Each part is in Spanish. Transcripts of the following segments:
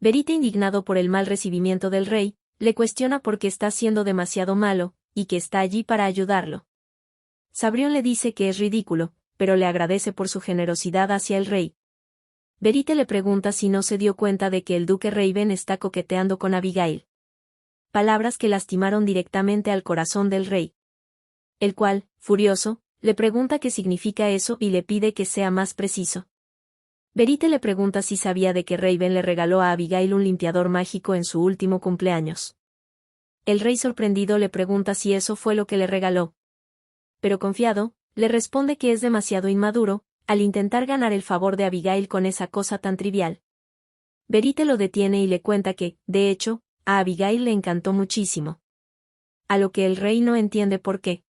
Verite, indignado por el mal recibimiento del rey, le cuestiona por qué está siendo demasiado malo, y que está allí para ayudarlo. Sabrión le dice que es ridículo, pero le agradece por su generosidad hacia el rey. Verite le pregunta si no se dio cuenta de que el duque Raven está coqueteando con Abigail. Palabras que lastimaron directamente al corazón del rey. El cual, furioso, le pregunta qué significa eso y le pide que sea más preciso. Verite le pregunta si sabía de que Raven le regaló a Abigail un limpiador mágico en su último cumpleaños. El rey, sorprendido, le pregunta si eso fue lo que le regaló. Pero confiado, le responde que es demasiado inmaduro, al intentar ganar el favor de Abigail con esa cosa tan trivial. Verite lo detiene y le cuenta que, de hecho, a Abigail le encantó muchísimo. A lo que el rey no entiende por qué.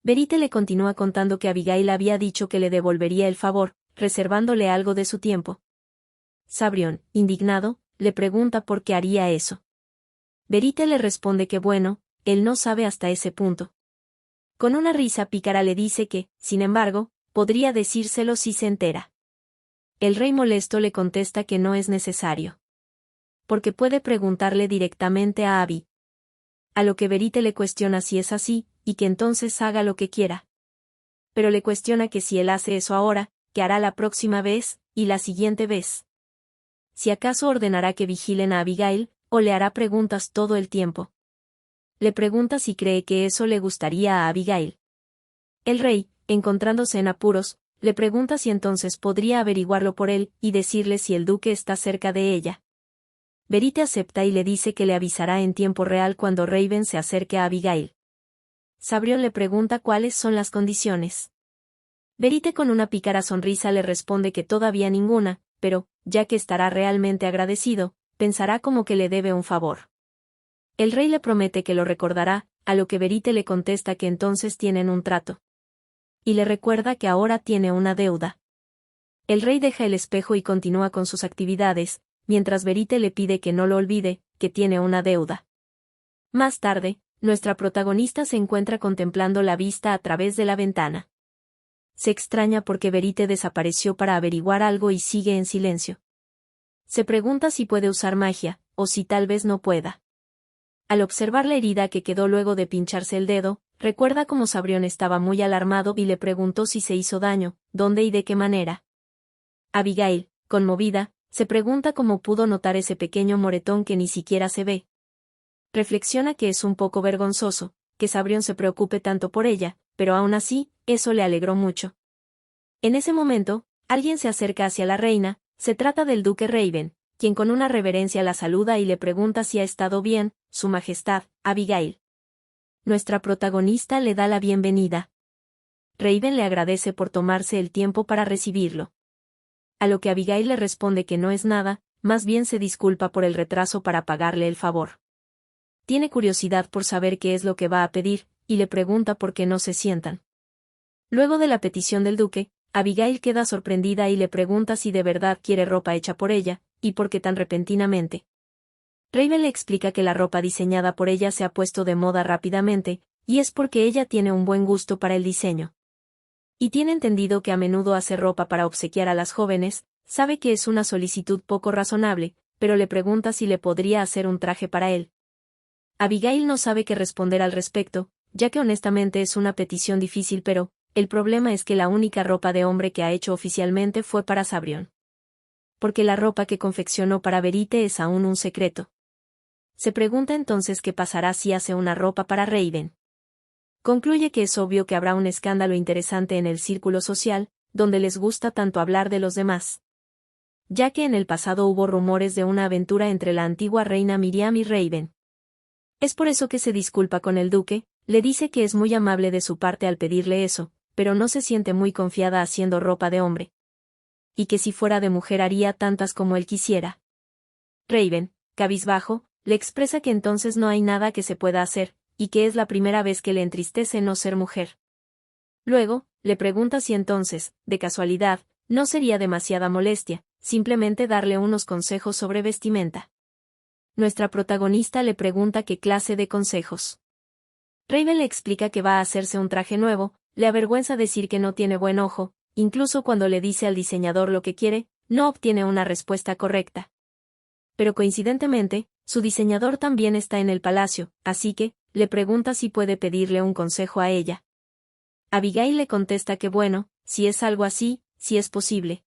Verite le continúa contando que Abigail había dicho que le devolvería el favor, reservándole algo de su tiempo. Sabrión, indignado, le pregunta por qué haría eso. Verite le responde que bueno, él no sabe hasta ese punto. Con una risa pícara le dice que, sin embargo, podría decírselo si se entera. El rey, molesto, le contesta que no es necesario. Porque puede preguntarle directamente a Abby. A lo que Verite le cuestiona si es así, y que entonces haga lo que quiera. Pero le cuestiona que si él hace eso ahora, ¿qué hará la próxima vez, y la siguiente vez? Si acaso ordenará que vigilen a Abigail, o le hará preguntas todo el tiempo. Le pregunta si cree que eso le gustaría a Abigail. El rey, encontrándose en apuros, le pregunta si entonces podría averiguarlo por él, y decirle si el duque está cerca de ella. Verite acepta y le dice que le avisará en tiempo real cuando Raven se acerque a Abigail. Sabrión le pregunta cuáles son las condiciones. Verite, con una pícara sonrisa, le responde que todavía ninguna, pero, ya que estará realmente agradecido, pensará como que le debe un favor. El rey le promete que lo recordará, a lo que Verite le contesta que entonces tienen un trato. Y le recuerda que ahora tiene una deuda. El rey deja el espejo y continúa con sus actividades, mientras Verite le pide que no lo olvide, que tiene una deuda. Más tarde, nuestra protagonista se encuentra contemplando la vista a través de la ventana. Se extraña porque Verite desapareció para averiguar algo y sigue en silencio. Se pregunta si puede usar magia, o si tal vez no pueda. Al observar la herida que quedó luego de pincharse el dedo, recuerda cómo Sabrión estaba muy alarmado y le preguntó si se hizo daño, dónde y de qué manera. Abigail, conmovida, se pregunta cómo pudo notar ese pequeño moretón que ni siquiera se ve. Reflexiona que es un poco vergonzoso, que Sabrión se preocupe tanto por ella, pero aún así, eso le alegró mucho. En ese momento, alguien se acerca hacia la reina, se trata del duque Raven, quien con una reverencia la saluda y le pregunta si ha estado bien, su majestad, Abigail. Nuestra protagonista le da la bienvenida. Raven le agradece por tomarse el tiempo para recibirlo. A lo que Abigail le responde que no es nada, más bien se disculpa por el retraso para pagarle el favor. Tiene curiosidad por saber qué es lo que va a pedir, y le pregunta por qué no se sientan. Luego de la petición del duque, Abigail queda sorprendida y le pregunta si de verdad quiere ropa hecha por ella, y por qué tan repentinamente. Raven le explica que la ropa diseñada por ella se ha puesto de moda rápidamente, y es porque ella tiene un buen gusto para el diseño. Y tiene entendido que a menudo hace ropa para obsequiar a las jóvenes, sabe que es una solicitud poco razonable, pero le pregunta si le podría hacer un traje para él. Abigail no sabe qué responder al respecto, ya que honestamente es una petición difícil, pero el problema es que la única ropa de hombre que ha hecho oficialmente fue para Sabrión. Porque la ropa que confeccionó para Verite es aún un secreto. Se pregunta entonces qué pasará si hace una ropa para Raven. Concluye que es obvio que habrá un escándalo interesante en el círculo social, donde les gusta tanto hablar de los demás. Ya que en el pasado hubo rumores de una aventura entre la antigua reina Miriam y Raven. Es por eso que se disculpa con el duque, le dice que es muy amable de su parte al pedirle eso, pero no se siente muy confiada haciendo ropa de hombre. Y que si fuera de mujer haría tantas como él quisiera. Raven, cabizbajo, le expresa que entonces no hay nada que se pueda hacer, y que es la primera vez que le entristece no ser mujer. Luego, le pregunta si entonces, de casualidad, no sería demasiada molestia, simplemente darle unos consejos sobre vestimenta. Nuestra protagonista le pregunta qué clase de consejos. Raven le explica que va a hacerse un traje nuevo, le avergüenza decir que no tiene buen ojo, incluso cuando le dice al diseñador lo que quiere, no obtiene una respuesta correcta. Pero coincidentemente, su diseñador también está en el palacio, así que, le pregunta si puede pedirle un consejo a ella. Abigail le contesta que bueno, si es algo así, si es posible.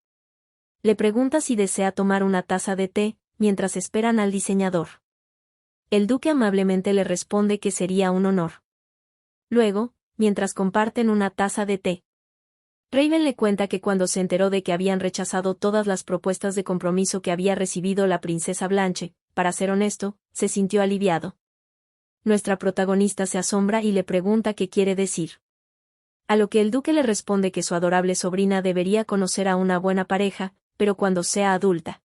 Le pregunta si desea tomar una taza de té, mientras esperan al diseñador. El duque amablemente le responde que sería un honor. Luego, mientras comparten una taza de té, Raven le cuenta que cuando se enteró de que habían rechazado todas las propuestas de compromiso que había recibido la princesa Blanche, para ser honesto, se sintió aliviado. Nuestra protagonista se asombra y le pregunta qué quiere decir. A lo que el duque le responde que su adorable sobrina debería conocer a una buena pareja, pero cuando sea adulta.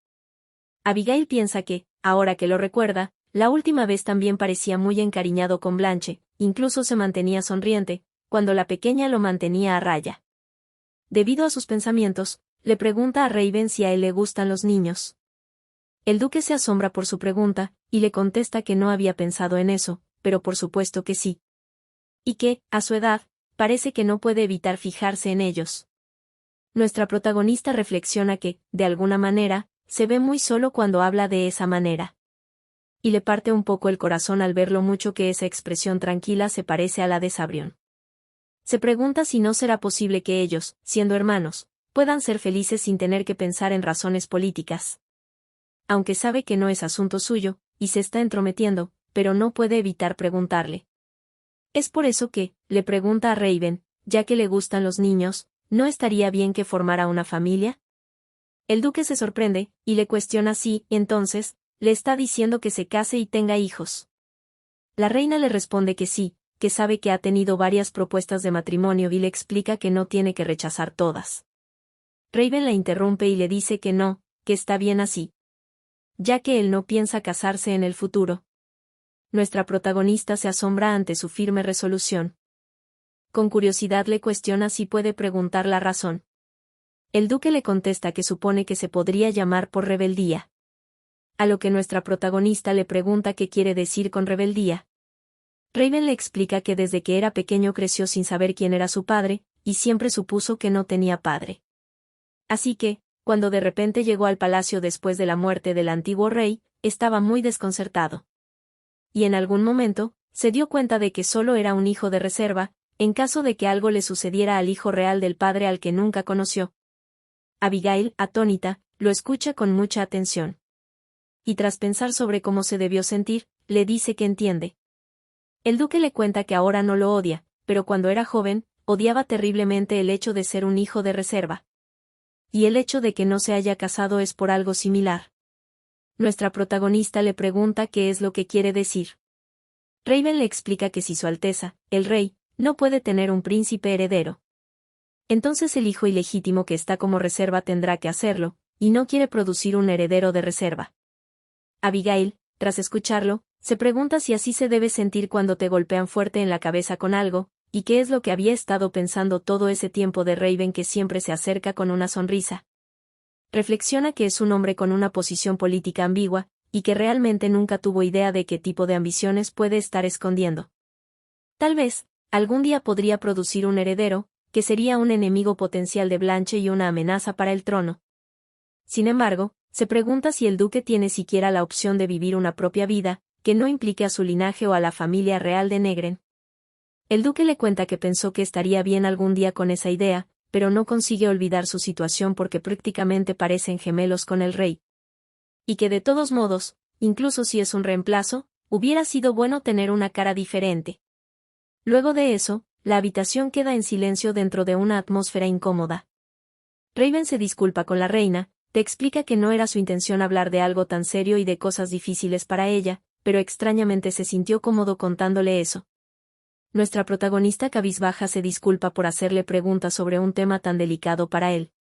Abigail piensa que, ahora que lo recuerda, la última vez también parecía muy encariñado con Blanche, incluso se mantenía sonriente, cuando la pequeña lo mantenía a raya. Debido a sus pensamientos, le pregunta a Raven si a él le gustan los niños. El duque se asombra por su pregunta, y le contesta que no había pensado en eso, pero por supuesto que sí. Y que, a su edad, parece que no puede evitar fijarse en ellos. Nuestra protagonista reflexiona que, de alguna manera, se ve muy solo cuando habla de esa manera. Y le parte un poco el corazón al ver lo mucho que esa expresión tranquila se parece a la de Sabrión. Se pregunta si no será posible que ellos, siendo hermanos, puedan ser felices sin tener que pensar en razones políticas. Aunque sabe que no es asunto suyo, y se está entrometiendo, pero no puede evitar preguntarle. Es por eso que, le pregunta a Raven, ya que le gustan los niños, ¿no estaría bien que formara una familia? El duque se sorprende, y le cuestiona si, entonces, le está diciendo que se case y tenga hijos. La reina le responde que sí, que sabe que ha tenido varias propuestas de matrimonio y le explica que no tiene que rechazar todas. Raven la interrumpe y le dice que no, que está bien así, ya que él no piensa casarse en el futuro. Nuestra protagonista se asombra ante su firme resolución. Con curiosidad le cuestiona si puede preguntar la razón. El duque le contesta que supone que se podría llamar por rebeldía. A lo que nuestra protagonista le pregunta qué quiere decir con rebeldía. Raven le explica que desde que era pequeño creció sin saber quién era su padre, y siempre supuso que no tenía padre. Así que, cuando de repente llegó al palacio después de la muerte del antiguo rey, estaba muy desconcertado. Y en algún momento, se dio cuenta de que solo era un hijo de reserva, en caso de que algo le sucediera al hijo real del padre al que nunca conoció. Abigail, atónita, lo escucha con mucha atención. Y tras pensar sobre cómo se debió sentir, le dice que entiende. El duque le cuenta que ahora no lo odia, pero cuando era joven, odiaba terriblemente el hecho de ser un hijo de reserva. Y el hecho de que no se haya casado es por algo similar. Nuestra protagonista le pregunta qué es lo que quiere decir. Raven le explica que si Su Alteza, el rey, no puede tener un príncipe heredero, entonces el hijo ilegítimo que está como reserva tendrá que hacerlo, y no quiere producir un heredero de reserva. Abigail, tras escucharlo, se pregunta si así se debe sentir cuando te golpean fuerte en la cabeza con algo, y qué es lo que había estado pensando todo ese tiempo de Raven que siempre se acerca con una sonrisa. Reflexiona que es un hombre con una posición política ambigua, y que realmente nunca tuvo idea de qué tipo de ambiciones puede estar escondiendo. Tal vez, algún día podría producir un heredero, que sería un enemigo potencial de Blanche y una amenaza para el trono. Sin embargo, se pregunta si el duque tiene siquiera la opción de vivir una propia vida, que no implique a su linaje o a la familia real de Negren. El duque le cuenta que pensó que estaría bien algún día con esa idea, pero no consigue olvidar su situación porque prácticamente parecen gemelos con el rey. Y que de todos modos, incluso si es un reemplazo, hubiera sido bueno tener una cara diferente. Luego de eso, la habitación queda en silencio dentro de una atmósfera incómoda. Raven se disculpa con la reina, te explica que no era su intención hablar de algo tan serio y de cosas difíciles para ella, pero extrañamente se sintió cómodo contándole eso. Nuestra protagonista cabizbaja se disculpa por hacerle preguntas sobre un tema tan delicado para él.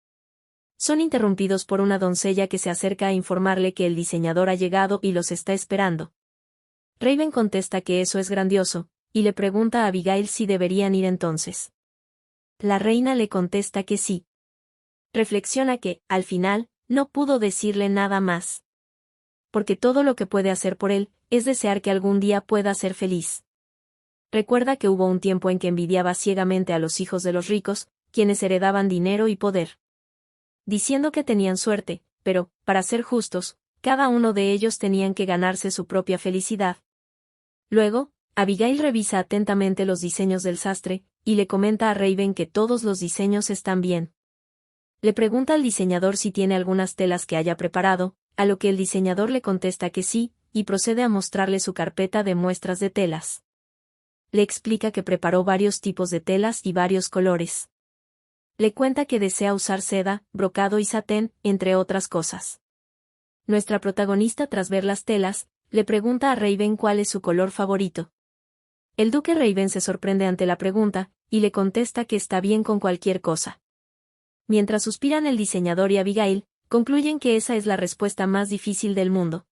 Son interrumpidos por una doncella que se acerca a informarle que el diseñador ha llegado y los está esperando. Raven contesta que eso es grandioso, y le pregunta a Abigail si deberían ir entonces. La reina le contesta que sí. Reflexiona que, al final, no pudo decirle nada más. Porque todo lo que puede hacer por él, es desear que algún día pueda ser feliz. Recuerda que hubo un tiempo en que envidiaba ciegamente a los hijos de los ricos, quienes heredaban dinero y poder, diciendo que tenían suerte, pero, para ser justos, cada uno de ellos tenían que ganarse su propia felicidad. Luego, Abigail revisa atentamente los diseños del sastre, y le comenta a Raven que todos los diseños están bien. Le pregunta al diseñador si tiene algunas telas que haya preparado, a lo que el diseñador le contesta que sí, y procede a mostrarle su carpeta de muestras de telas. Le explica que preparó varios tipos de telas y varios colores. Le cuenta que desea usar seda, brocado y satén, entre otras cosas. Nuestra protagonista, tras ver las telas, le pregunta a Raven cuál es su color favorito. El duque Raven se sorprende ante la pregunta, y le contesta que está bien con cualquier cosa. Mientras suspiran el diseñador y Abigail, concluyen que esa es la respuesta más difícil del mundo.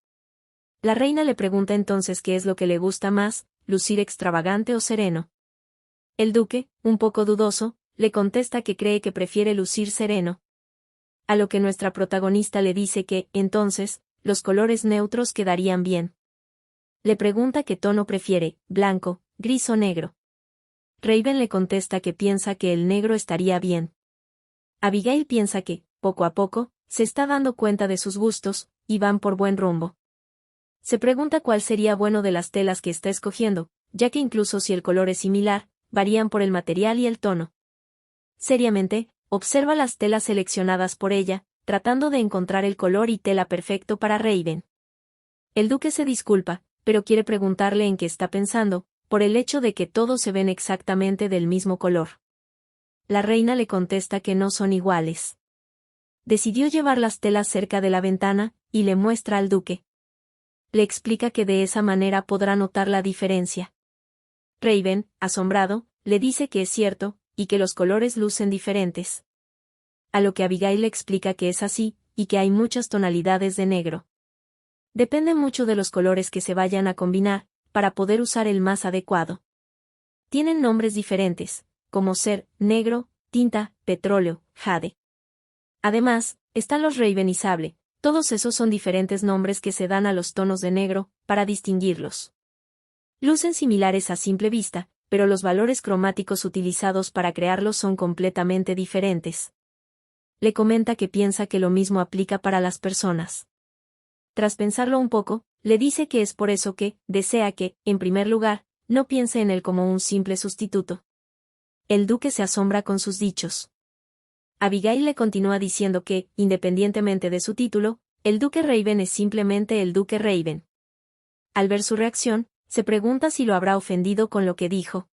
La reina le pregunta entonces qué es lo que le gusta más, lucir extravagante o sereno. El duque, un poco dudoso, le contesta que cree que prefiere lucir sereno. A lo que nuestra protagonista le dice que, entonces, los colores neutros quedarían bien. Le pregunta qué tono prefiere, blanco, gris o negro. Raven le contesta que piensa que el negro estaría bien. Abigail piensa que, poco a poco, se está dando cuenta de sus gustos, y van por buen rumbo. Se pregunta cuál sería bueno de las telas que está escogiendo, ya que incluso si el color es similar, varían por el material y el tono. Seriamente, observa las telas seleccionadas por ella, tratando de encontrar el color y tela perfecto para Raven. El duque se disculpa, pero quiere preguntarle en qué está pensando, por el hecho de que todos se ven exactamente del mismo color. La reina le contesta que no son iguales. Decidió llevar las telas cerca de la ventana, y le muestra al duque. Le explica que de esa manera podrá notar la diferencia. Raven, asombrado, le dice que es cierto, y que los colores lucen diferentes. A lo que Abigail le explica que es así, y que hay muchas tonalidades de negro. Depende mucho de los colores que se vayan a combinar, para poder usar el más adecuado. Tienen nombres diferentes, como ser, negro, tinta, petróleo, jade. Además, están los Raven y sable, todos esos son diferentes nombres que se dan a los tonos de negro, para distinguirlos. Lucen similares a simple vista, pero los valores cromáticos utilizados para crearlos son completamente diferentes. Le comenta que piensa que lo mismo aplica para las personas. Tras pensarlo un poco, le dice que es por eso que, desea que, en primer lugar, no piense en él como un simple sustituto. El duque se asombra con sus dichos. Abigail le continúa diciendo que, independientemente de su título, el duque Raven es simplemente el duque Raven. Al ver su reacción, se pregunta si lo habrá ofendido con lo que dijo.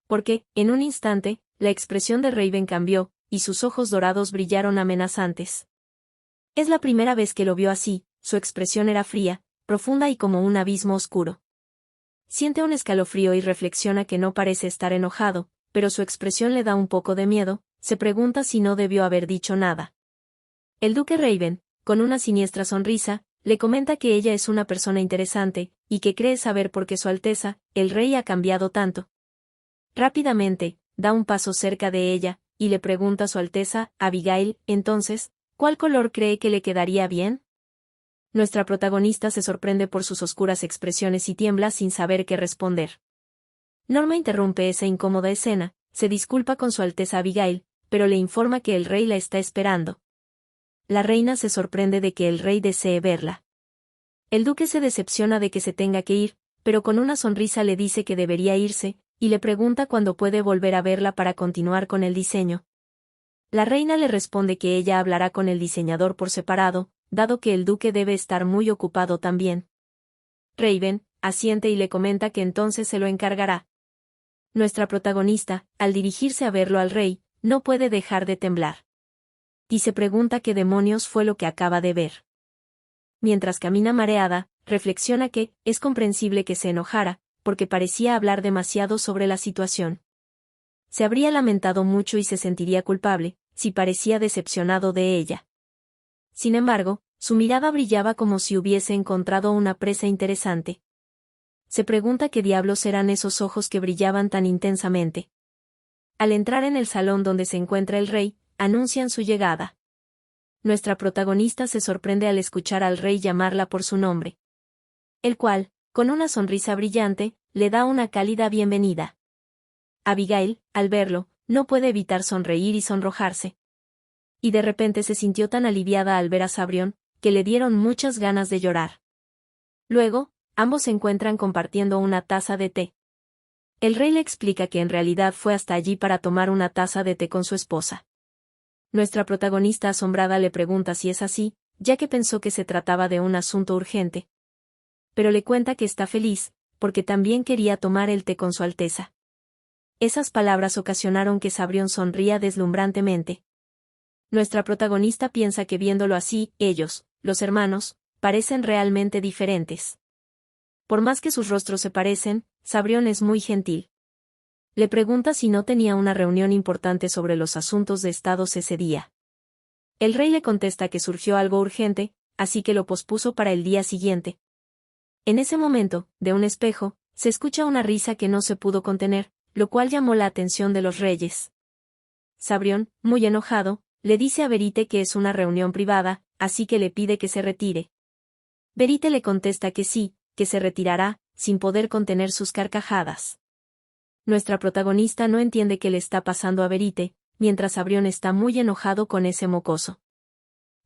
Porque, en un instante, la expresión de Raven cambió, y sus ojos dorados brillaron amenazantes. Es la primera vez que lo vio así, su expresión era fría, profunda y como un abismo oscuro. Siente un escalofrío y reflexiona que no parece estar enojado, pero su expresión le da un poco de miedo, se pregunta si no debió haber dicho nada. El duque Raven, con una siniestra sonrisa, le comenta que ella es una persona interesante, y que cree saber por qué Su Alteza, el rey ha cambiado tanto. Rápidamente, da un paso cerca de ella, y le pregunta a Su Alteza, Abigail, entonces, ¿cuál color cree que le quedaría bien? Nuestra protagonista se sorprende por sus oscuras expresiones y tiembla sin saber qué responder. Norma interrumpe esa incómoda escena, se disculpa con Su Alteza Abigail, pero le informa que el rey la está esperando. La reina se sorprende de que el rey desee verla. El duque se decepciona de que se tenga que ir, pero con una sonrisa le dice que debería irse, y le pregunta cuándo puede volver a verla para continuar con el diseño. La reina le responde que ella hablará con el diseñador por separado, dado que el duque debe estar muy ocupado también. Raven asiente y le comenta que entonces se lo encargará. Nuestra protagonista, al dirigirse a verlo al rey, no puede dejar de temblar. Y se pregunta qué demonios fue lo que acaba de ver. Mientras camina mareada, reflexiona que, es comprensible que se enojara, porque parecía hablar demasiado sobre la situación. Se habría lamentado mucho y se sentiría culpable, si parecía decepcionado de ella. Sin embargo, su mirada brillaba como si hubiese encontrado una presa interesante. Se pregunta qué diablos eran esos ojos que brillaban tan intensamente. Al entrar en el salón donde se encuentra el rey, anuncian su llegada. Nuestra protagonista se sorprende al escuchar al rey llamarla por su nombre. El cual, con una sonrisa brillante, le da una cálida bienvenida. Abigail, al verlo, no puede evitar sonreír y sonrojarse. Y de repente se sintió tan aliviada al ver a Sabrión, que le dieron muchas ganas de llorar. Luego, ambos se encuentran compartiendo una taza de té. El rey le explica que en realidad fue hasta allí para tomar una taza de té con su esposa. Nuestra protagonista asombrada le pregunta si es así, ya que pensó que se trataba de un asunto urgente. Pero le cuenta que está feliz, porque también quería tomar el té con su Alteza. Esas palabras ocasionaron que Sabrión sonría deslumbrantemente. Nuestra protagonista piensa que viéndolo así, ellos, los hermanos, parecen realmente diferentes. Por más que sus rostros se parecen, Sabrión es muy gentil. Le pregunta si no tenía una reunión importante sobre los asuntos de estados ese día. El rey le contesta que surgió algo urgente, así que lo pospuso para el día siguiente. En ese momento, de un espejo, se escucha una risa que no se pudo contener, lo cual llamó la atención de los reyes. Sabrión, muy enojado, le dice a Verite que es una reunión privada, así que le pide que se retire. Verite le contesta que sí, que se retirará, sin poder contener sus carcajadas. Nuestra protagonista no entiende qué le está pasando a Verite, mientras Sabrión está muy enojado con ese mocoso.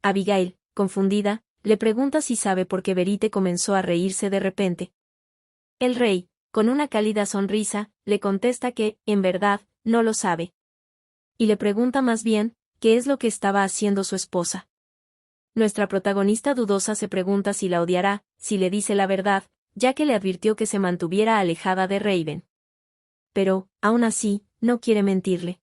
Abigail, confundida, le pregunta si sabe por qué Verite comenzó a reírse de repente. El rey, con una cálida sonrisa, le contesta que, en verdad, no lo sabe. Y le pregunta más bien, qué es lo que estaba haciendo su esposa. Nuestra protagonista dudosa se pregunta si la odiará, si le dice la verdad, ya que le advirtió que se mantuviera alejada de Raven. Pero, aún así, no quiere mentirle.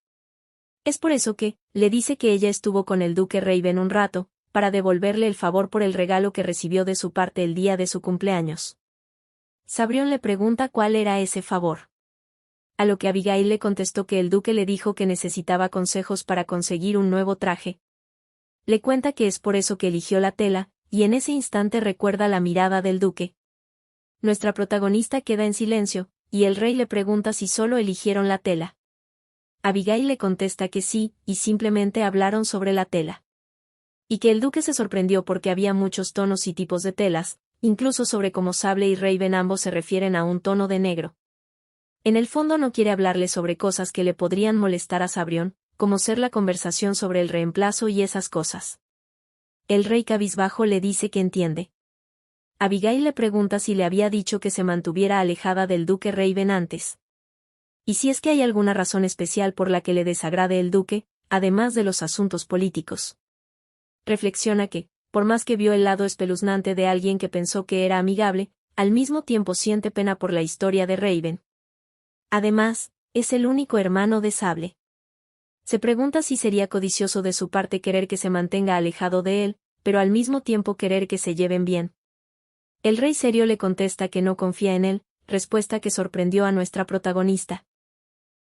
Es por eso que, le dice que ella estuvo con el duque Raven un rato, para devolverle el favor por el regalo que recibió de su parte el día de su cumpleaños. Sabrión le pregunta cuál era ese favor. A lo que Abigail le contestó que el duque le dijo que necesitaba consejos para conseguir un nuevo traje. Le cuenta que es por eso que eligió la tela, y en ese instante recuerda la mirada del duque. Nuestra protagonista queda en silencio, y el rey le pregunta si solo eligieron la tela. Abigail le contesta que sí, y simplemente hablaron sobre la tela. Y que el duque se sorprendió porque había muchos tonos y tipos de telas, incluso sobre cómo Sable y Raven ambos se refieren a un tono de negro. En el fondo no quiere hablarle sobre cosas que le podrían molestar a Sabrión, como ser la conversación sobre el reemplazo y esas cosas. El rey cabizbajo le dice que entiende. Abigail le pregunta si le había dicho que se mantuviera alejada del duque Raven antes. Y si es que hay alguna razón especial por la que le desagrade el duque, además de los asuntos políticos. Reflexiona que, por más que vio el lado espeluznante de alguien que pensó que era amigable, al mismo tiempo siente pena por la historia de Raven. Además, es el único hermano de Sable. Se pregunta si sería codicioso de su parte querer que se mantenga alejado de él, pero al mismo tiempo querer que se lleven bien. El rey serio le contesta que no confía en él, respuesta que sorprendió a nuestra protagonista.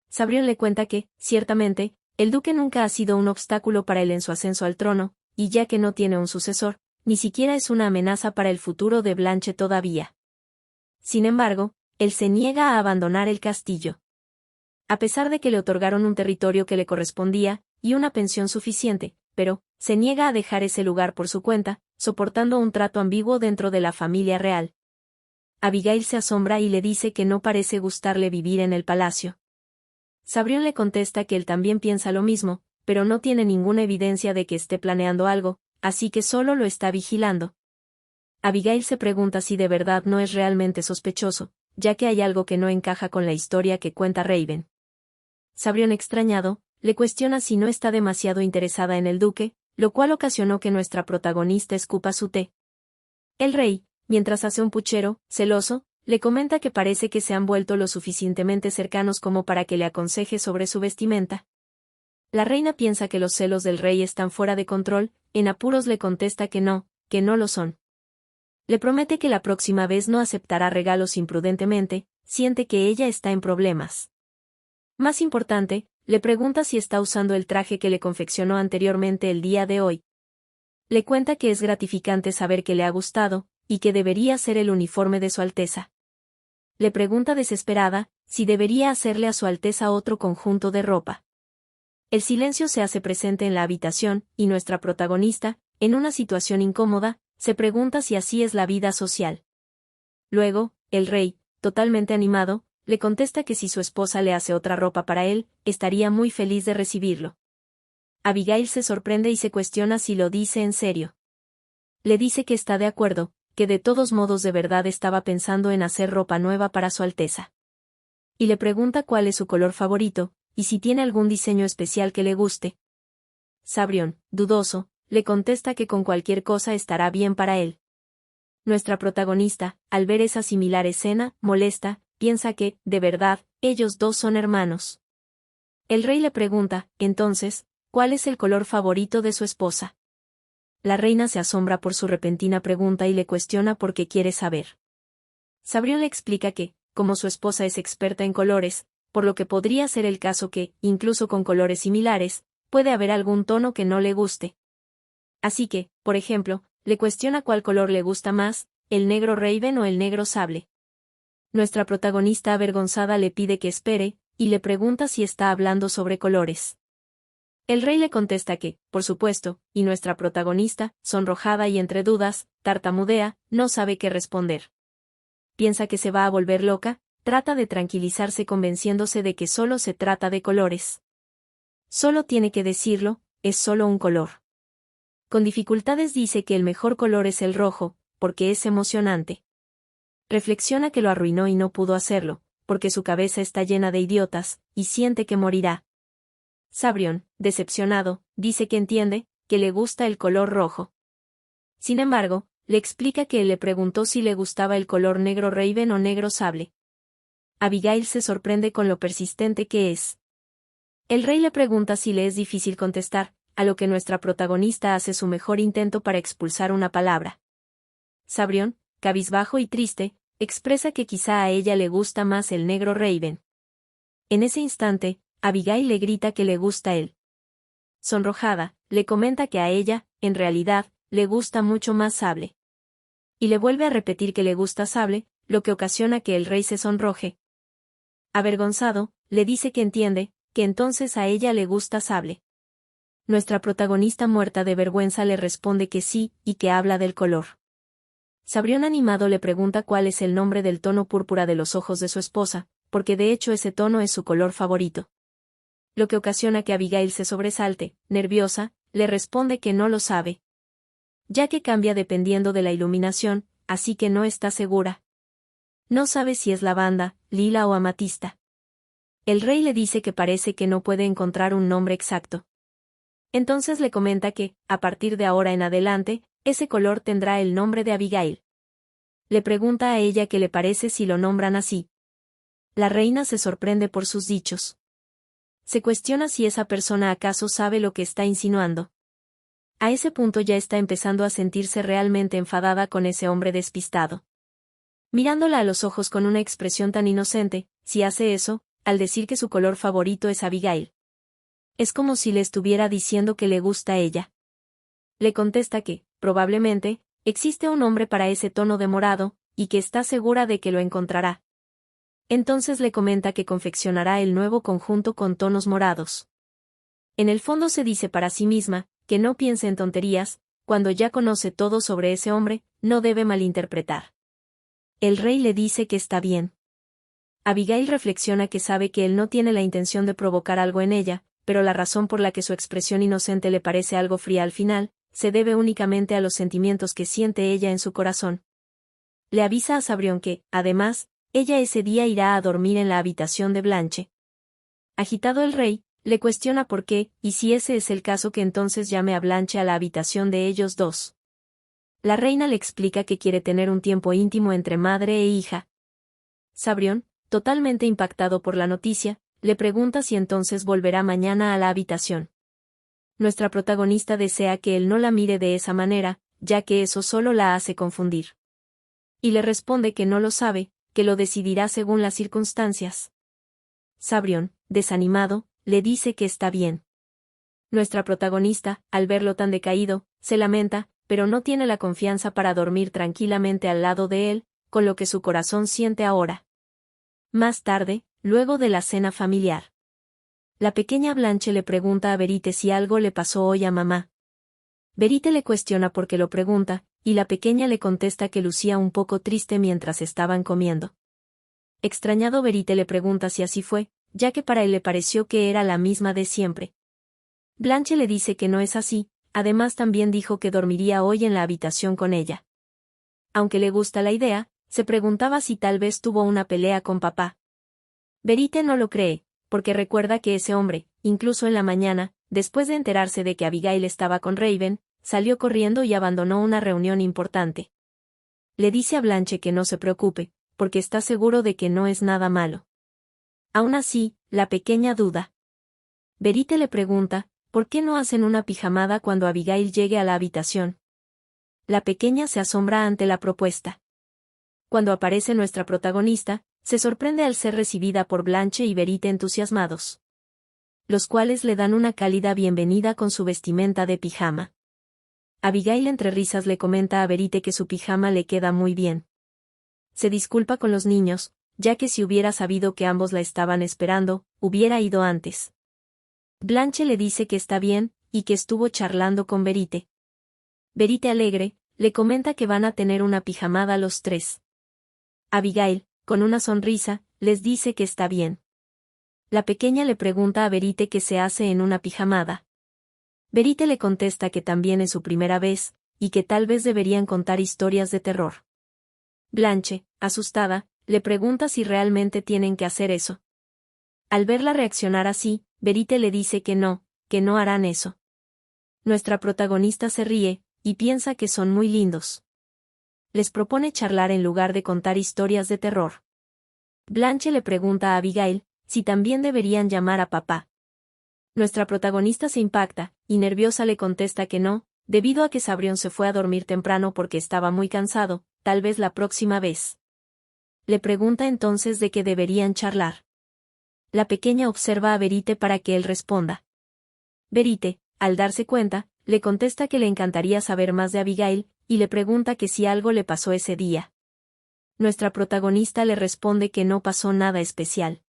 Sabrión le cuenta que, ciertamente, el duque nunca ha sido un obstáculo para él en su ascenso al trono, y ya que no tiene un sucesor, ni siquiera es una amenaza para el futuro de Blanche todavía. Sin embargo, él se niega a abandonar el castillo. A pesar de que le otorgaron un territorio que le correspondía, y una pensión suficiente, pero, se niega a dejar ese lugar por su cuenta, soportando un trato ambiguo dentro de la familia real. Abigail se asombra y le dice que no parece gustarle vivir en el palacio. Sabrión le contesta que él también piensa lo mismo, pero no tiene ninguna evidencia de que esté planeando algo, así que solo lo está vigilando. Abigail se pregunta si de verdad no es realmente sospechoso, ya que hay algo que no encaja con la historia que cuenta Raven. Sabrión extrañado, le cuestiona si no está demasiado interesada en el duque, lo cual ocasionó que nuestra protagonista escupa su té. El rey, mientras hace un puchero, celoso, le comenta que parece que se han vuelto lo suficientemente cercanos como para que le aconseje sobre su vestimenta. La reina piensa que los celos del rey están fuera de control, en apuros le contesta que no lo son. Le promete que la próxima vez no aceptará regalos imprudentemente, siente que ella está en problemas. Más importante, le pregunta si está usando el traje que le confeccionó anteriormente el día de hoy. Le cuenta que es gratificante saber que le ha gustado, y que debería ser el uniforme de su Alteza. Le pregunta desesperada, si debería hacerle a su Alteza otro conjunto de ropa. El silencio se hace presente en la habitación, y nuestra protagonista, en una situación incómoda, se pregunta si así es la vida social. Luego, el rey, totalmente animado, le contesta que si su esposa le hace otra ropa para él, estaría muy feliz de recibirlo. Abigail se sorprende y se cuestiona si lo dice en serio. le dice que está de acuerdo, que de todos modos de verdad estaba pensando en hacer ropa nueva para su Alteza. Y le pregunta cuál es su color favorito, y si tiene algún diseño especial que le guste. Sabrión, dudoso, le contesta que con cualquier cosa estará bien para él. Nuestra protagonista, al ver esa similar escena, molesta, piensa que, de verdad, ellos dos son hermanos. El rey le pregunta, entonces, ¿cuál es el color favorito de su esposa? La reina se asombra por su repentina pregunta y le cuestiona por qué quiere saber. Sabrión le explica que, como su esposa es experta en colores, por lo que podría ser el caso que, incluso con colores similares, puede haber algún tono que no le guste. Así que, por ejemplo, le cuestiona cuál color le gusta más, el negro Raven o el negro sable. Nuestra protagonista avergonzada le pide que espere, y le pregunta si está hablando sobre colores. El rey le contesta que, por supuesto, y nuestra protagonista, sonrojada y entre dudas, tartamudea, no sabe qué responder. Piensa que se va a volver loca, trata de tranquilizarse convenciéndose de que solo se trata de colores. Solo tiene que decirlo, es solo un color. Con dificultades dice que el mejor color es el rojo, porque es emocionante. Reflexiona que lo arruinó y no pudo hacerlo, porque su cabeza está llena de idiotas, y siente que morirá. Sabrión, decepcionado, dice que entiende, que le gusta el color rojo. Sin embargo, le explica que él le preguntó si le gustaba el color negro Raven o negro sable. Abigail se sorprende con lo persistente que es. El rey le pregunta si le es difícil contestar, a lo que nuestra protagonista hace su mejor intento para expulsar una palabra. Sabrión, cabizbajo y triste, expresa que quizá a ella le gusta más el negro Raven. En ese instante, Abigail le grita que le gusta él. Sonrojada, le comenta que a ella, en realidad, le gusta mucho más sable. Y le vuelve a repetir que le gusta sable, lo que ocasiona que el rey se sonroje. Avergonzado, le dice que entiende, que entonces a ella le gusta sable. Nuestra protagonista muerta de vergüenza le responde que sí, y que habla del color. Sabrión animado le pregunta cuál es el nombre del tono púrpura de los ojos de su esposa, porque de hecho ese tono es su color favorito. Lo que ocasiona que Abigail se sobresalte, nerviosa, le responde que no lo sabe. Ya que cambia dependiendo de la iluminación, así que no está segura. No sabe si es lavanda, lila o amatista. El rey le dice que parece que no puede encontrar un nombre exacto. Entonces le comenta que, a partir de ahora en adelante, ese color tendrá el nombre de Abigail. Le pregunta a ella qué le parece si lo nombran así. La reina se sorprende por sus dichos. Se cuestiona si esa persona acaso sabe lo que está insinuando. A ese punto ya está empezando a sentirse realmente enfadada con ese hombre despistado. Mirándola a los ojos con una expresión tan inocente, si hace eso, al decir que su color favorito es Abigail. Es como si le estuviera diciendo que le gusta a ella. Le contesta que, probablemente, existe un nombre para ese tono de morado, y que está segura de que lo encontrará. Entonces le comenta que confeccionará el nuevo conjunto con tonos morados. En el fondo se dice para sí misma, que no piense en tonterías, cuando ya conoce todo sobre ese hombre, no debe malinterpretar. El rey le dice que está bien. Abigail reflexiona que sabe que él no tiene la intención de provocar algo en ella, pero la razón por la que su expresión inocente le parece algo fría al final, se debe únicamente a los sentimientos que siente ella en su corazón. Le avisa a Sabrión que, además, ella ese día irá a dormir en la habitación de Blanche. Agitado el rey, le cuestiona por qué, y si ese es el caso que entonces llame a Blanche a la habitación de ellos dos. La reina le explica que quiere tener un tiempo íntimo entre madre e hija. Sabrión, totalmente impactado por la noticia, le pregunta si entonces volverá mañana a la habitación. Nuestra protagonista desea que él no la mire de esa manera, ya que eso solo la hace confundir. Y le responde que no lo sabe, que lo decidirá según las circunstancias. Sabrión, desanimado, le dice que está bien. Nuestra protagonista, al verlo tan decaído, se lamenta, pero no tiene la confianza para dormir tranquilamente al lado de él, con lo que su corazón siente ahora. Más tarde, luego de la cena familiar. La pequeña Blanche le pregunta a Verite si algo le pasó hoy a mamá. Verite le cuestiona por qué lo pregunta, y la pequeña le contesta que lucía un poco triste mientras estaban comiendo. Extrañado Verite le pregunta si así fue, ya que para él le pareció que era la misma de siempre. Blanche le dice que no es así, además también dijo que dormiría hoy en la habitación con ella. Aunque le gusta la idea, se preguntaba si tal vez tuvo una pelea con papá. Verite no lo cree, porque recuerda que ese hombre, incluso en la mañana, después de enterarse de que Abigail estaba con Raven, salió corriendo y abandonó una reunión importante. Le dice a Blanche que no se preocupe, porque está seguro de que no es nada malo. Aún así, la pequeña duda. Verite le pregunta, ¿por qué no hacen una pijamada cuando Abigail llegue a la habitación? La pequeña se asombra ante la propuesta. Cuando aparece nuestra protagonista, se sorprende al ser recibida por Blanche y Verite entusiasmados, los cuales le dan una cálida bienvenida con su vestimenta de pijama. Abigail entre risas le comenta a Verite que su pijama le queda muy bien. Se disculpa con los niños, ya que si hubiera sabido que ambos la estaban esperando, hubiera ido antes. Blanche le dice que está bien, y que estuvo charlando con Verite. Verite alegre, le comenta que van a tener una pijamada los tres. Abigail, con una sonrisa, les dice que está bien. La pequeña le pregunta a Verite qué se hace en una pijamada. Verite le contesta que también es su primera vez, y que tal vez deberían contar historias de terror. Blanche, asustada, le pregunta si realmente tienen que hacer eso. Al verla reaccionar así, Verite le dice que no harán eso. Nuestra protagonista se ríe, y piensa que son muy lindos. Les propone charlar en lugar de contar historias de terror. Blanche le pregunta a Abigail si también deberían llamar a papá. Nuestra protagonista se impacta, y nerviosa le contesta que no, debido a que Sabrión se fue a dormir temprano porque estaba muy cansado, tal vez la próxima vez. Le pregunta entonces de qué deberían charlar. La pequeña observa a Verite para que él responda. Verite, al darse cuenta, le contesta que le encantaría saber más de Abigail, y le pregunta que si algo le pasó ese día. Nuestra protagonista le responde que no pasó nada especial.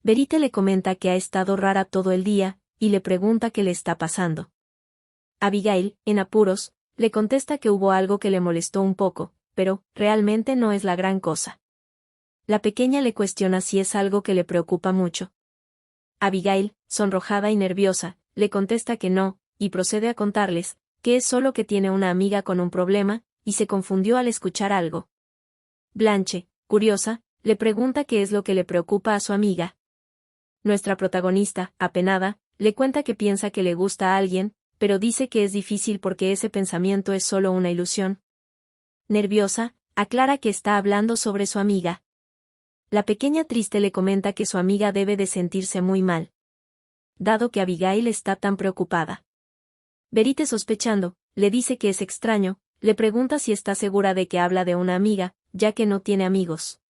Verite le comenta que ha estado rara todo el día, y le pregunta qué le está pasando. Abigail, en apuros, le contesta que hubo algo que le molestó un poco, pero, realmente no es la gran cosa. La pequeña le cuestiona si es algo que le preocupa mucho. Abigail, sonrojada y nerviosa, le contesta que no, y procede a contarles, que es solo que tiene una amiga con un problema, y se confundió al escuchar algo. Blanche, curiosa, le pregunta qué es lo que le preocupa a su amiga. Nuestra protagonista, apenada, le cuenta que piensa que le gusta a alguien, pero dice que es difícil porque ese pensamiento es solo una ilusión. Nerviosa, aclara que está hablando sobre su amiga. La pequeña triste le comenta que su amiga debe de sentirse muy mal, dado que Abigail está tan preocupada. Verite sospechando, le dice que es extraño, le pregunta si está segura de que habla de una amiga, ya que no tiene amigos.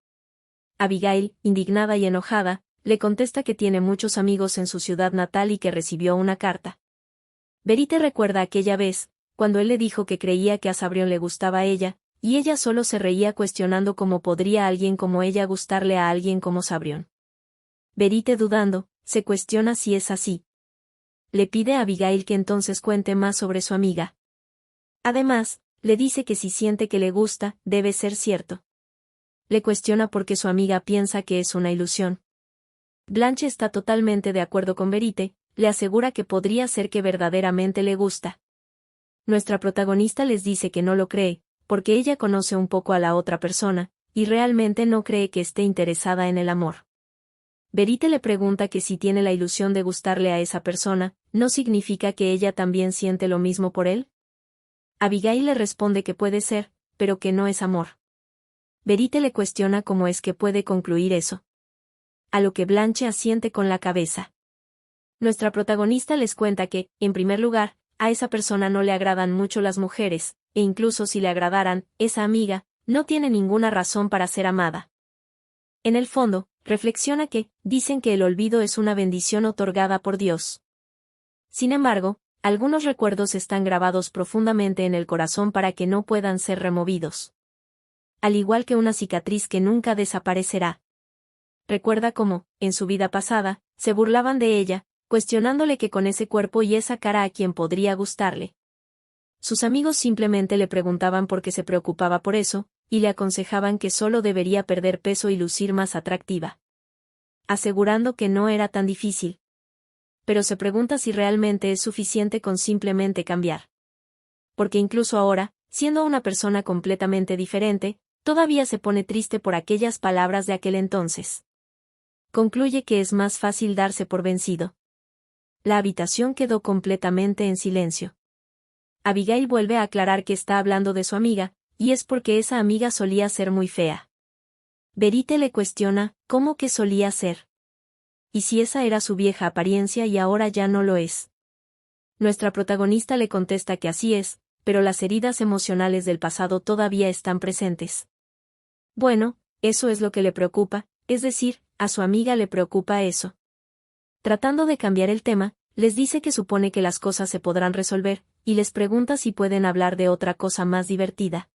Abigail, indignada y enojada, le contesta que tiene muchos amigos en su ciudad natal y que recibió una carta. Verite recuerda aquella vez, cuando él le dijo que creía que a Sabrión le gustaba a ella, y ella solo se reía cuestionando cómo podría alguien como ella gustarle a alguien como Sabrión. Verite dudando, se cuestiona si es así. Le pide a Abigail que entonces cuente más sobre su amiga. Además, le dice que si siente que le gusta, debe ser cierto. Le cuestiona por qué su amiga piensa que es una ilusión. Blanche está totalmente de acuerdo con Verite, le asegura que podría ser que verdaderamente le gusta. Nuestra protagonista les dice que no lo cree, porque ella conoce un poco a la otra persona, y realmente no cree que esté interesada en el amor. Verite le pregunta que si tiene la ilusión de gustarle a esa persona, ¿no significa que ella también siente lo mismo por él? Abigail le responde que puede ser, pero que no es amor. Verite le cuestiona cómo es que puede concluir eso. A lo que Blanche asiente con la cabeza. Nuestra protagonista les cuenta que, en primer lugar, a esa persona no le agradan mucho las mujeres, e incluso si le agradaran, esa amiga, no tiene ninguna razón para ser amada. En el fondo, reflexiona que, dicen que el olvido es una bendición otorgada por Dios. Sin embargo, algunos recuerdos están grabados profundamente en el corazón para que no puedan ser removidos. Al igual que una cicatriz que nunca desaparecerá. Recuerda cómo, en su vida pasada, se burlaban de ella, cuestionándole que con ese cuerpo y esa cara a quien podría gustarle. Sus amigos simplemente le preguntaban por qué se preocupaba por eso, y le aconsejaban que solo debería perder peso y lucir más atractiva. Asegurando que no era tan difícil. pero se pregunta si realmente es suficiente con simplemente cambiar. Porque incluso ahora, siendo una persona completamente diferente, todavía se pone triste por aquellas palabras de aquel entonces. Concluye que es más fácil darse por vencido. La habitación quedó completamente en silencio. Abigail vuelve a aclarar que está hablando de su amiga, y es porque esa amiga solía ser muy fea. Verite le cuestiona, ¿cómo que solía ser? ¿Y si esa era su vieja apariencia y ahora ya no lo es? Nuestra protagonista le contesta que así es, pero las heridas emocionales del pasado todavía están presentes. Bueno, eso es lo que le preocupa, es decir, a su amiga le preocupa eso. Tratando de cambiar el tema, les dice que supone que las cosas se podrán resolver, y les pregunta si pueden hablar de otra cosa más divertida.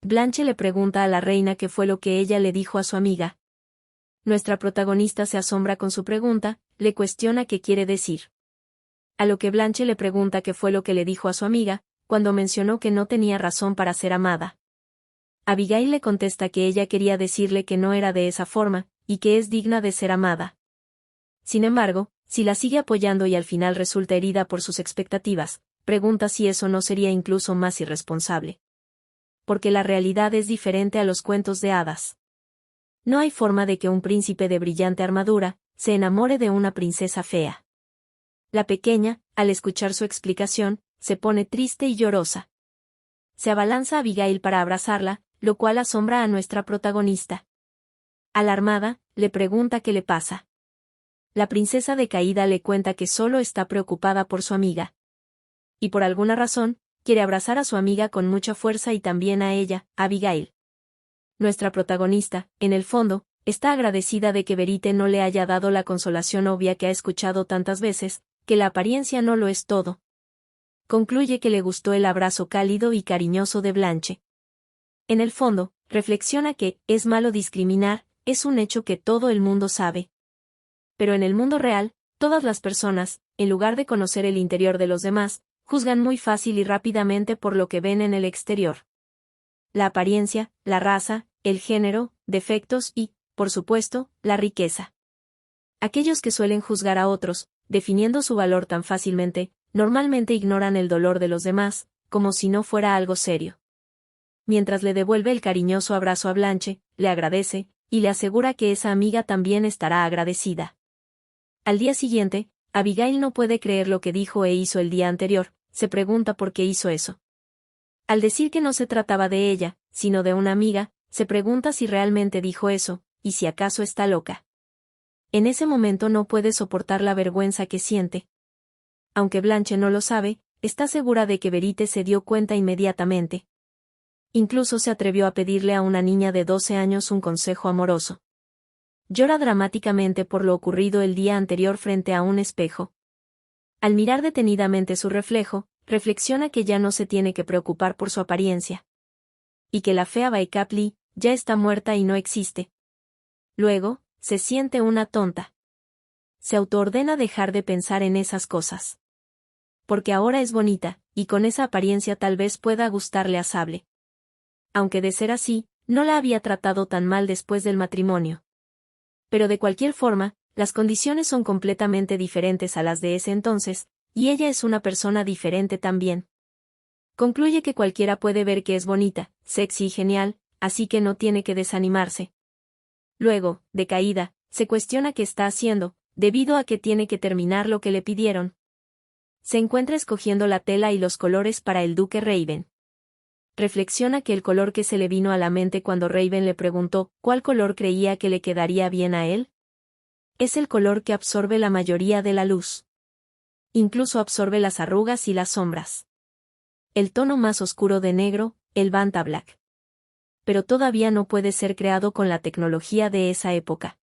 Blanche le pregunta a la reina qué fue lo que ella le dijo a su amiga. Nuestra protagonista se asombra con su pregunta, le cuestiona qué quiere decir. A lo que Blanche le pregunta qué fue lo que le dijo a su amiga, cuando mencionó que no tenía razón para ser amada. Abigail le contesta que ella quería decirle que no era de esa forma, y que es digna de ser amada. Sin embargo, si la sigue apoyando y al final resulta herida por sus expectativas, pregunta si eso no sería incluso más irresponsable. Porque la realidad es diferente a los cuentos de hadas. No hay forma de que un príncipe de brillante armadura se enamore de una princesa fea. La pequeña, al escuchar su explicación, se pone triste y llorosa. Se abalanza a Abigail para abrazarla, lo cual asombra a nuestra protagonista. Alarmada, le pregunta qué le pasa. La princesa decaída le cuenta que solo está preocupada por su amiga. Y por alguna razón, quiere abrazar a su amiga con mucha fuerza y también a ella, Abigail. Nuestra protagonista, en el fondo, está agradecida de que Verite no le haya dado la consolación obvia que ha escuchado tantas veces, que la apariencia no lo es todo. Concluye que le gustó el abrazo cálido y cariñoso de Blanche. En el fondo, reflexiona que es malo discriminar, es un hecho que todo el mundo sabe. Pero en el mundo real, todas las personas, en lugar de conocer el interior de los demás, juzgan muy fácil y rápidamente por lo que ven en el exterior. La apariencia, la raza, el género, defectos y, por supuesto, la riqueza. Aquellos que suelen juzgar a otros, definiendo su valor tan fácilmente, normalmente ignoran el dolor de los demás, como si no fuera algo serio. Mientras le devuelve el cariñoso abrazo a Blanche, le agradece, y le asegura que esa amiga también estará agradecida. Al día siguiente, Abigail no puede creer lo que dijo e hizo el día anterior, se pregunta por qué hizo eso. Al decir que no se trataba de ella, sino de una amiga, se pregunta si realmente dijo eso, y si acaso está loca. En ese momento no puede soportar la vergüenza que siente. Aunque Blanche no lo sabe, está segura de que Verite se dio cuenta inmediatamente. Incluso se atrevió a pedirle a una niña de 12 años un consejo amoroso. Llora dramáticamente por lo ocurrido el día anterior frente a un espejo. Al mirar detenidamente su reflejo, reflexiona que ya no se tiene que preocupar por su apariencia. Y que la fea Baekap Lee ya está muerta y no existe. Luego, se siente una tonta. Se autoordena dejar de pensar en esas cosas. Porque ahora es bonita, y con esa apariencia tal vez pueda gustarle a Sable. Aunque de ser así, no la había tratado tan mal después del matrimonio. Pero de cualquier forma, las condiciones son completamente diferentes a las de ese entonces, y ella es una persona diferente también. Concluye que cualquiera puede ver que es bonita, sexy y genial, así que no tiene que desanimarse. Luego, decaída, se cuestiona qué está haciendo, debido a que tiene que terminar lo que le pidieron. Se encuentra escogiendo la tela y los colores para el duque Raven. Reflexiona que el color que se le vino a la mente cuando Raven le preguntó cuál color creía que le quedaría bien a él. Es el color que absorbe la mayoría de la luz. Incluso absorbe las arrugas y las sombras. El tono más oscuro de negro, el Vanta Black. Pero todavía no puede ser creado con la tecnología de esa época.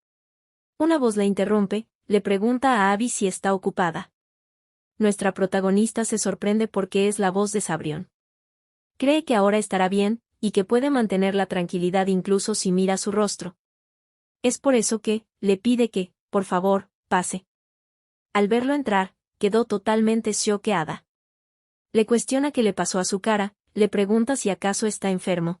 Una voz la interrumpe, le pregunta a Abby si está ocupada. Nuestra protagonista se sorprende porque es la voz de Sabrión. Cree que ahora estará bien, y que puede mantener la tranquilidad incluso si mira su rostro. Es por eso que, le pide que, por favor, pase. Al verlo entrar, quedó totalmente choqueada. Le cuestiona qué le pasó a su cara, le pregunta si acaso está enfermo.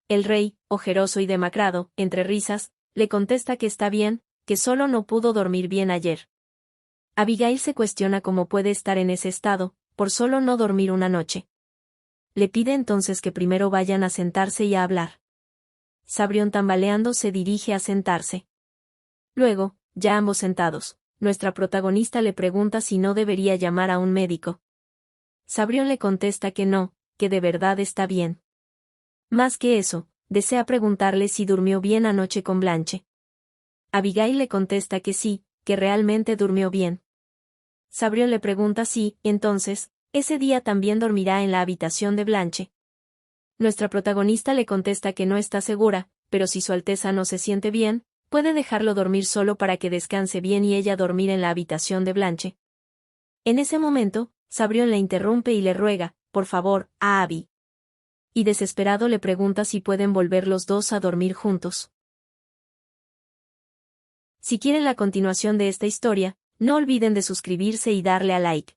El rey, ojeroso y demacrado, entre risas, le contesta que está bien, que solo no pudo dormir bien ayer. Abigail se cuestiona cómo puede estar en ese estado, por solo no dormir una noche. Le pide entonces que primero vayan a sentarse y a hablar. Sabrión tambaleando se dirige a sentarse. Luego, ya ambos sentados, nuestra protagonista le pregunta si no debería llamar a un médico. Sabrión le contesta que no, que de verdad está bien. Más que eso, desea preguntarle si durmió bien anoche con Blanche. Abigail le contesta que sí, que realmente durmió bien. Sabrión le pregunta si, entonces, ese día también dormirá en la habitación de Blanche. Nuestra protagonista le contesta que no está segura, pero si Su Alteza no se siente bien, puede dejarlo dormir solo para que descanse bien y ella dormir en la habitación de Blanche. En ese momento, Sabrión le interrumpe y le ruega, por favor, a Abby. Y desesperado le pregunta si pueden volver los dos a dormir juntos. Si quieren la continuación de esta historia, no olviden de suscribirse y darle a like.